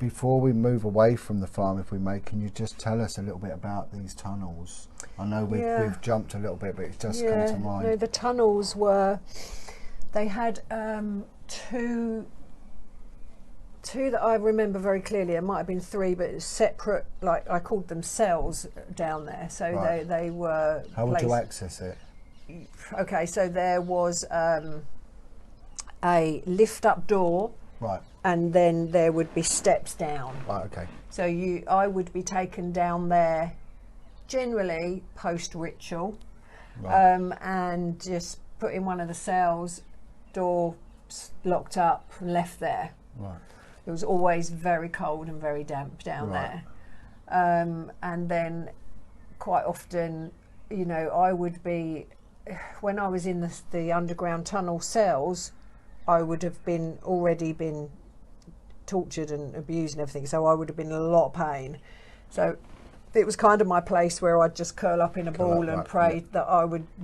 before we move away from the farm, if we may, can you just tell us a little bit about these tunnels? I know we've jumped a little bit, but it's just come to mind. No, the tunnels were, they had two that I remember very clearly. It might have been three, but separate, like I called them cells down there. So they were. How would you access it? Okay, so there was a lift up door. Right. And then there would be steps down. Right, okay. So I would be taken down there generally post-ritual, and just put in one of the cells, door locked up and left there. Right. It was always very cold and very damp down there. And then quite often, you know, I would be, when I was in the underground tunnel cells, I would have already been tortured and abused and everything, so I would have been in a lot of pain. So it was kind of my place where I'd just curl up in a ball and pray that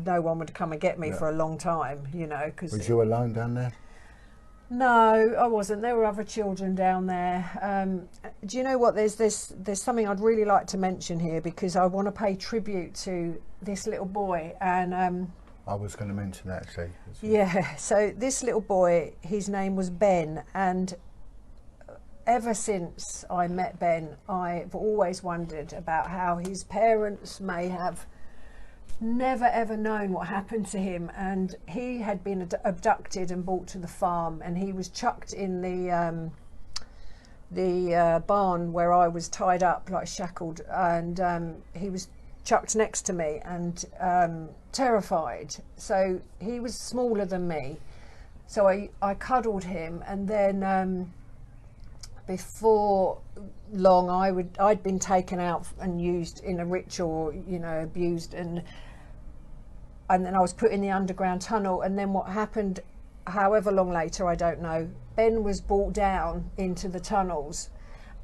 no one would come and get me for a long time, you know. Was you alone down there? No, I wasn't. There were other children down there. Do you know what? There's something I'd really like to mention here, because I want to pay tribute to this little boy. And I was going to mention that actually. Yeah. So this little boy, his name was Ben, and ever since I met Ben, I've always wondered about how his parents may have never ever known what happened to him. And he had been abducted and brought to the farm, and he was chucked in the barn where I was tied up, like shackled, and he was chucked next to me and terrified. So he was smaller than me, so I cuddled him, and then before long I'd been taken out and used in a ritual, you know, abused, and then I was put in the underground tunnel. And then what happened, however long later, I don't know, Ben was brought down into the tunnels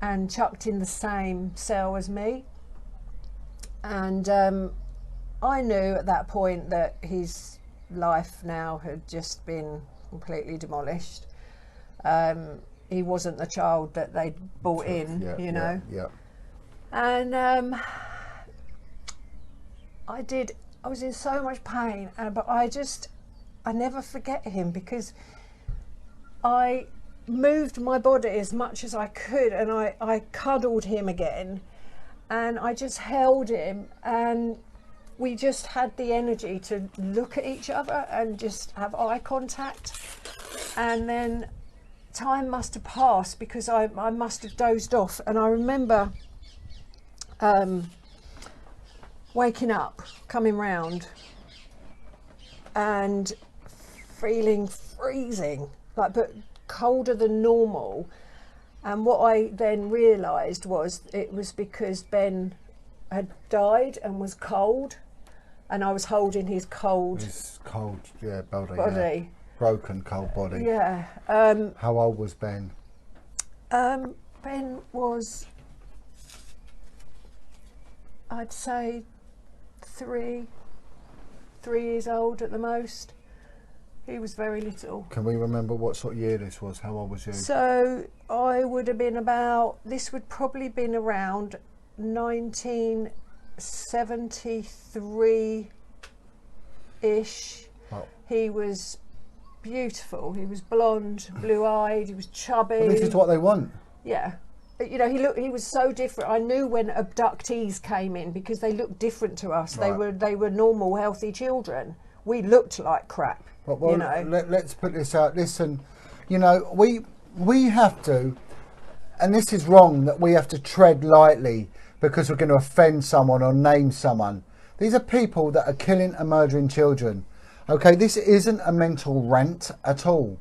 and chucked in the same cell as me. And I knew at that point that his life now had just been completely demolished. He wasn't the child that they'd brought in, you know. Yeah. And I was in so much pain, but I never forget him, because I moved my body as much as I could, and I cuddled him again, and I just held him, and we just had the energy to look at each other and just have eye contact. And then time must have passed, because I must have dozed off, and I remember waking up, coming round and feeling freezing, but colder than normal. And what I then realised was it was because Ben had died and was cold, and I was holding his cold body. Yeah. Broken, cold body. Yeah. How old was Ben? Ben was, I'd say, 3 years old at the most. He was very little. Can we remember what sort of year this was? How old was you? So I would have been this would probably been around 1973-ish. Wow. He was beautiful. He was blonde, blue-eyed. He was chubby. Well, this is what they want. Yeah. You know, he was so different. I knew when abductees came in, because they looked different to us. Right. They were normal, healthy children. We looked like crap. Well, you know. Let's put this out. Listen, you know, we have to, and this is wrong, that we have to tread lightly because we're going to offend someone or name someone. These are people that are killing and murdering children. Okay, this isn't a mental rant at all,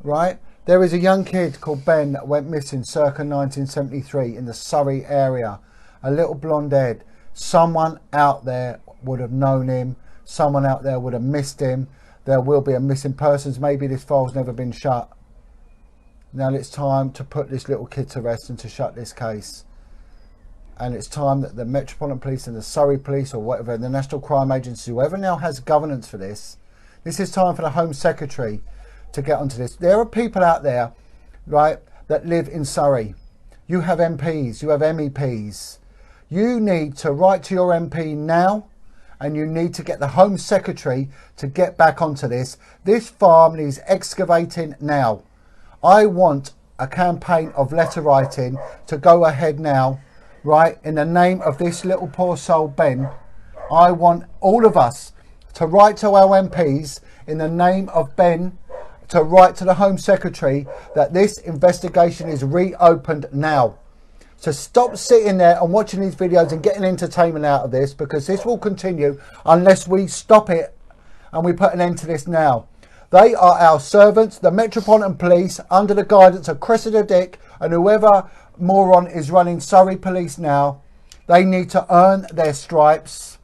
right? There is a young kid called Ben that went missing circa 1973 in the Surrey area. A little blonde head. Someone out there would have known him. Someone out there would have missed him. There will be a missing persons. Maybe this file's never been shut. Now it's time to put this little kid to rest and to shut this case. And it's time that the Metropolitan Police and the Surrey Police, or whatever, the National Crime Agency, whoever now has governance for this is time for the Home Secretary to get onto this. There are people out there, right, that live in Surrey. You have MPs, you have MEPs. You need to write to your MP now, and you need to get the Home Secretary to get back onto this. This farm needs excavating now. I want a campaign of letter writing to go ahead now, right, in the name of this little poor soul Ben. I want all of us to write to our MPs in the name of Ben, to write to the Home Secretary that this investigation is reopened now. So stop sitting there and watching these videos and getting entertainment out of this, because this will continue unless we stop it and we put an end to this now. They are our servants, the Metropolitan Police, under the guidance of Cressida Dick and whoever moron is running Surrey Police now. They need to earn their stripes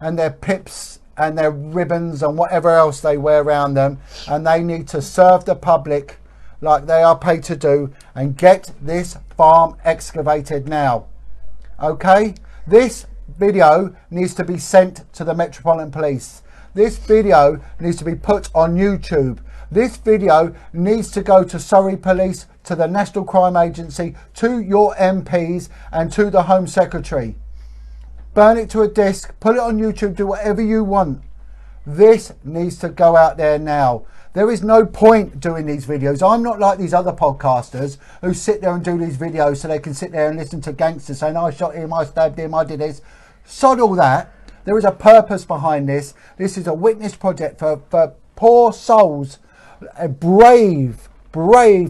and their pips and their ribbons and whatever else they wear around them, and they need to serve the public like they are paid to do and get this farm excavated now. Okay, this video needs to be sent to the Metropolitan Police. This video needs to be put on YouTube. This video needs to go to Surrey Police, to the National Crime Agency, to your MPs and to the Home Secretary. Burn it to a disc, put it on YouTube, do whatever you want. This needs to go out there now. There is no point doing these videos. I'm not like these other podcasters who sit there and do these videos so they can sit there and listen to gangsters saying, I shot him, I stabbed him, I did this. Sod all that. There is a purpose behind this. This is a witness project for poor souls, brave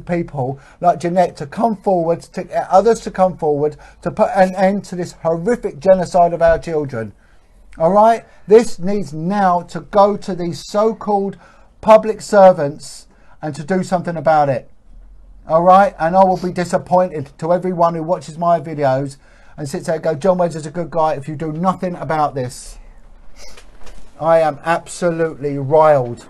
people like Jeanette to come forward, to get others to come forward to put an end to this horrific genocide of our children. All right, this needs now to go to these so-called public servants and to do something about it. All right, and I will be disappointed to everyone who watches my videos and sits there and go, John Wedge is a good guy, if you do nothing about this. I am absolutely riled.